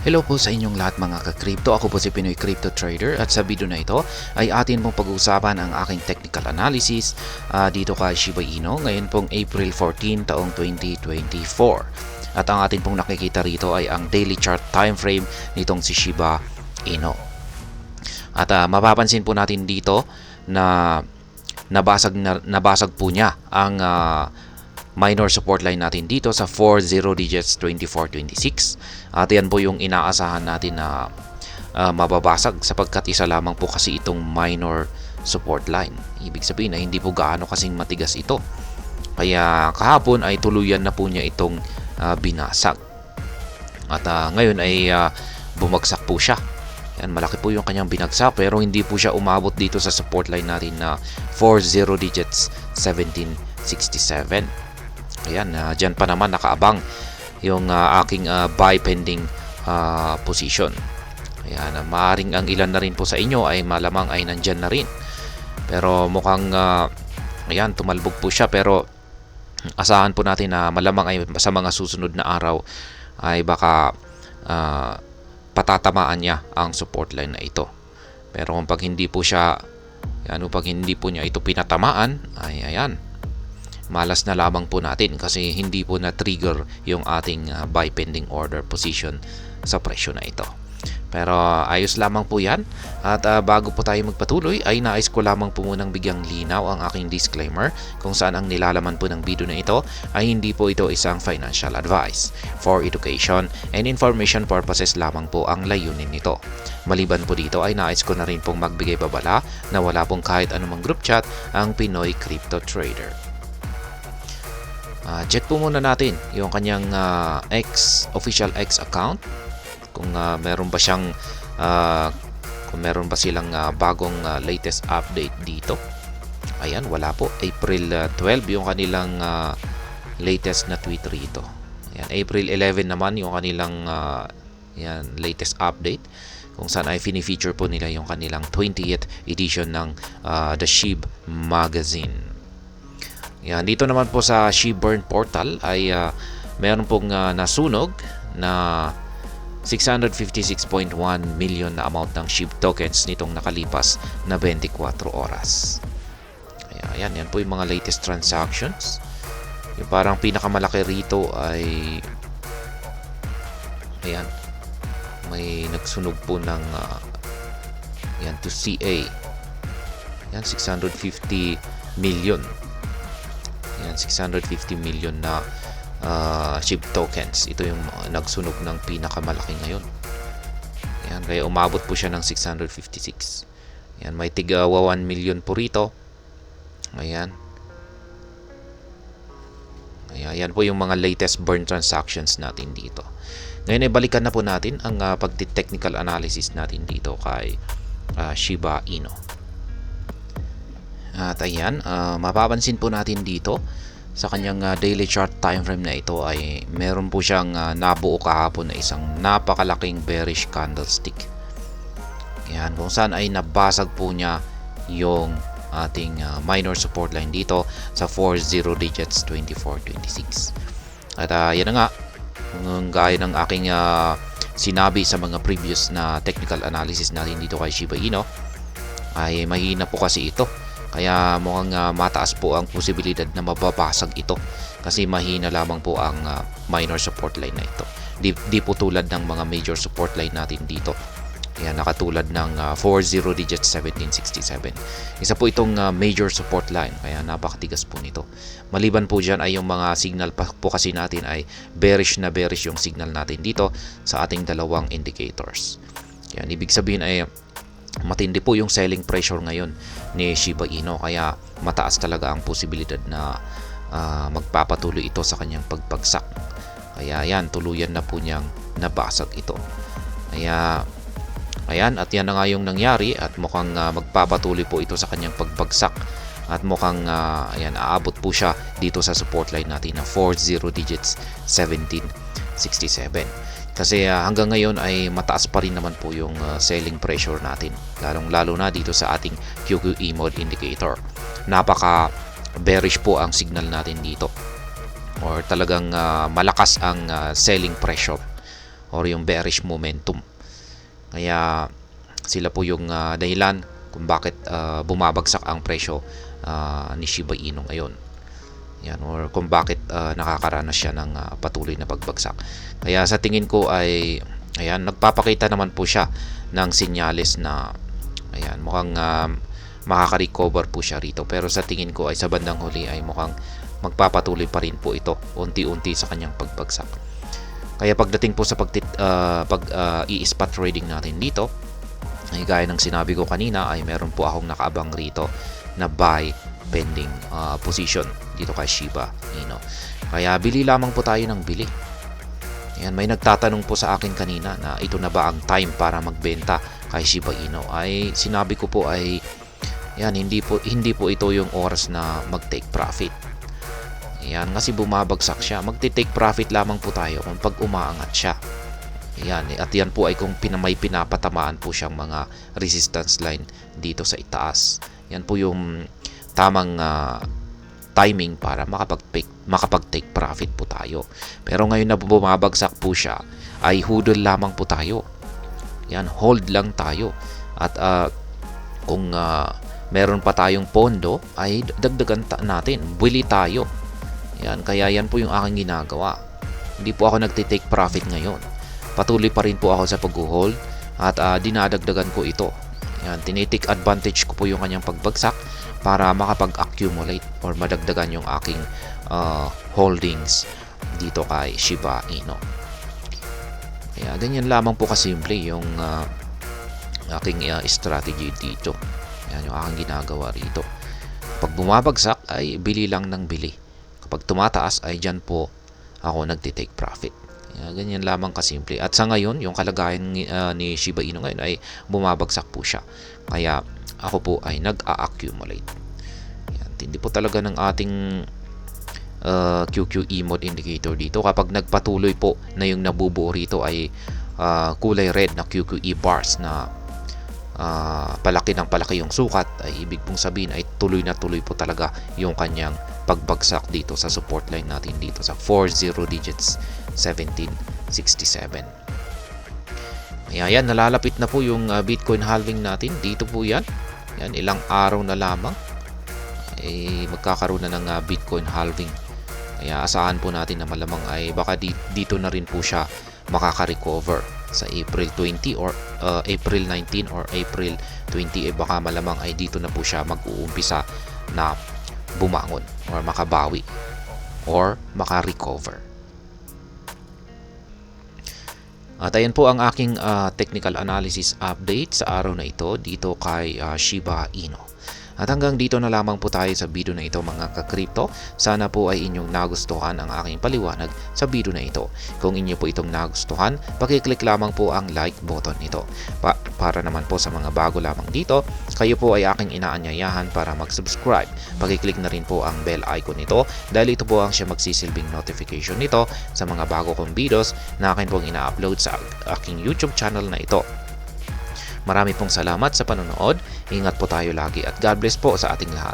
Hello po sa inyong lahat mga ka-crypto. Ako po si Pinoy Crypto Trader at sa video na ito ay atin pong pag-uusapan ang aking technical analysis dito kay Shiba Inu ngayon pong April 14 taong 2024. At ang atin pong nakikita rito ay ang daily chart time frame nitong si Shiba Inu. At mapapansin po natin dito na nabasag po niya ang minor support line natin dito sa 40 digits 2426 at yan po yung inaasahan natin na mababasag sapagkat isa lamang po kasi itong minor support line. Ibig sabihin na hindi po gaano kasing matigas ito, kaya kahapon ay tuluyan na po niya itong binasag at ngayon ay bumagsak po siya. Yan, malaki po yung kanyang binagsak pero hindi po siya umabot dito sa support line natin na 40 digits 1767. Ayan, dyan pa naman nakaabang yung aking buy pending position. Ayan, maaaring ang ilan na rin po sa inyo ay malamang ay nandyan na rin. Pero mukhang, ayan, tumalbog po siya. Pero asahan po natin na malamang ay sa mga susunod na araw ay baka patatamaan niya ang support line na ito. Pero kung pag hindi po siya, pag hindi po niya ito pinatamaan, ay ayan, malas na lamang po natin kasi hindi po na-trigger yung ating buy pending order position sa presyo na ito. Pero ayos lamang po yan. At bago po tayo magpatuloy ay nais ko lamang po munang bigyang linaw ang aking disclaimer kung saan ang nilalaman po ng video na ito ay hindi po ito isang financial advice. For education and information purposes lamang po ang layunin nito. Maliban po dito ay nais ko na rin pong magbigay babala na wala pong kahit anumang group chat ang Pinoy Crypto Trader. Check po muna natin yung kanyang official X account kung meron ba siyang kung meron ba silang bagong latest update dito. Ayan, wala po. April 12 yung kanilang latest na tweet rito. Ayan, April 11 naman yung kanilang latest update kung saan ay fini-feature po nila yung kanilang 20th edition ng The SHIB Magazine. Yan, dito naman po sa SHIBurn portal ay meron pong nasunog na 656.1 million na amount ng SHIB tokens nitong nakalipas na 24 oras. Ayan, yan po yung mga latest transactions. Yung parang pinakamalaki rito ay ayan, may nagsunog po ng yan to CA. Yan, 650 million. Yan, 650 million na SHIB tokens. Ito yung nagsunog ng pinakamalaki ngayon. Yan, kaya umabot po siya ng 656. Yan, may tiga 1 million po rito. Ayan. Ayan po yung mga latest burn transactions natin dito. Ngayon ay balikan na po natin ang pagti-technical analysis natin dito kay Shiba Inu. At ayan, mapapansin po natin dito sa kanyang daily chart time frame na ito ay meron po siyang nabuo kahapon na isang napakalaking bearish candlestick. Ayan, kung saan ay nabasag po niya yung ating minor support line dito sa 40 digits 2426. At yan na nga, gaya ng aking sinabi sa mga previous na technical analysis natin dito kay Shiba Inu, ay mahina po kasi ito. Kaya mukhang mataas po ang posibilidad na mababasag ito kasi mahina lamang po ang minor support line na ito. Di po tulad ng mga major support line natin dito. Yan, nakatulad ng 40 digits 1767. Isa po itong major support line kaya napakatigas po nito. Maliban po dyan ay yung mga signal po kasi natin ay bearish na bearish yung signal natin dito sa ating dalawang indicators. Yan, ibig sabihin ay matindi po yung selling pressure ngayon ni Shiba Inu kaya mataas talaga ang posibilidad na magpapatuloy ito sa kanyang pagbagsak. Kaya yan, tuluyan na po niyang nabasag ito. Kaya ayan, at yan na nga yung nangyari at mukhang magpapatuloy po ito sa kanyang pagbagsak at mukhang ayan, aabot po siya dito sa support line natin na 40 digits 1767. Kasi hanggang ngayon ay mataas pa rin naman po yung selling pressure natin. Lalong-lalo na dito sa ating QQE mode indicator. Napaka bearish po ang signal natin dito. Or talagang malakas ang selling pressure. or yung bearish momentum. Kaya sila po yung dahilan kung bakit bumabagsak ang presyo ni Shiba Inu ngayon. Yan, or kung bakit nakakaranas siya ng patuloy na pagbagsak. Kaya sa tingin ko ay ayan, nagpapakita naman po siya ng senyales na ayan, mukhang makaka-recover po siya rito. Pero sa tingin ko ay sa bandang huli ay mukhang magpapatuloy pa rin po ito unti-unti sa kanyang pagbagsak. Kaya pagdating po sa i-spot trading natin dito, ay gaya ng sinabi ko kanina ay meron po akong nakaabang rito na buy pending position dito kay Shiba Inu. Kaya bili lamang po tayo ng bili. Ayan, may nagtatanong po sa akin kanina na ito na ba ang time para magbenta kay Shiba Inu. Ay sinabi ko po ay yan, hindi po ito yung oras na mag-take profit. Ayan, kasi bumabagsak siya. Magti-take profit lamang po tayo kung pag umaangat siya. Ayan, at yan po ay kung may pinapatamaan po siyang mga resistance line dito sa itaas. Yan po yung tamang timing para makapag-take profit po tayo. Pero ngayon na bumabagsak po siya, ay hudol lamang po tayo. Yan, hold lang tayo. At kung meron pa tayong pondo, ay dagdagan natin. Bili tayo. Yan, kaya yan po yung aking ginagawa. Hindi po ako nagtitake profit ngayon. Patuloy pa rin po ako sa pag-hold at dinadagdagan ko ito. Yan, tinitake advantage ko po yung kanyang pagbagsak para makapag-accumulate or madagdagan yung aking holdings dito kay Shiba Inu. Kaya ganyan lamang po kasimple yung aking strategy dito. Yan yung aking ginagawa rito. Pag bumabagsak ay bili lang ng bili. Kapag tumataas ay dyan po ako nagtitake profit. Yan, ganyan lamang kasimple. At sa ngayon, yung kalagayan ni Shiba Inu ngayon ay bumabagsak po siya. Kaya ako po ay nag-a-accumulate. Yan, hindi po talaga ng ating QQE mode indicator dito. Kapag nagpatuloy po na yung nabubuo rito ay kulay red na QQE bars na palaki ng palaki yung sukat, ay ibig pong sabihin ay tuloy na tuloy po talaga yung kanyang pagbagsak dito sa support line natin dito sa 40 digits 1767. Kaya yan, nalalapit na po yung Bitcoin halving natin. Dito po yan. Yan, ilang araw na lamang ay magkakaroon na ng Bitcoin halving. Kaya asahan po natin na malamang ay baka dito na rin po siya makaka-recover sa April 20 or April 19 or April 20. Baka malamang ay dito na po siya mag-uumpisa na bumangon or makabawi or maka-recover. At ayan po ang aking technical analysis update sa araw na ito dito kay Shiba Inu. At hanggang dito na lamang po tayo sa video na ito mga ka-crypto. Sana po ay inyong nagustuhan ang aking paliwanag sa video na ito. Kung inyo po itong nagustuhan, pakiclick lamang po ang like button nito. Para naman po sa mga bago lamang dito, kayo po ay aking inaanyayahan para mag-subscribe. Pakiclick na rin po ang bell icon nito dahil ito po ang siya magsisilbing notification nito sa mga bago kong videos na akin pong ina-upload sa aking YouTube channel na ito. Marami pong salamat sa panonood. Ingat po tayo lagi at God bless po sa ating lahat.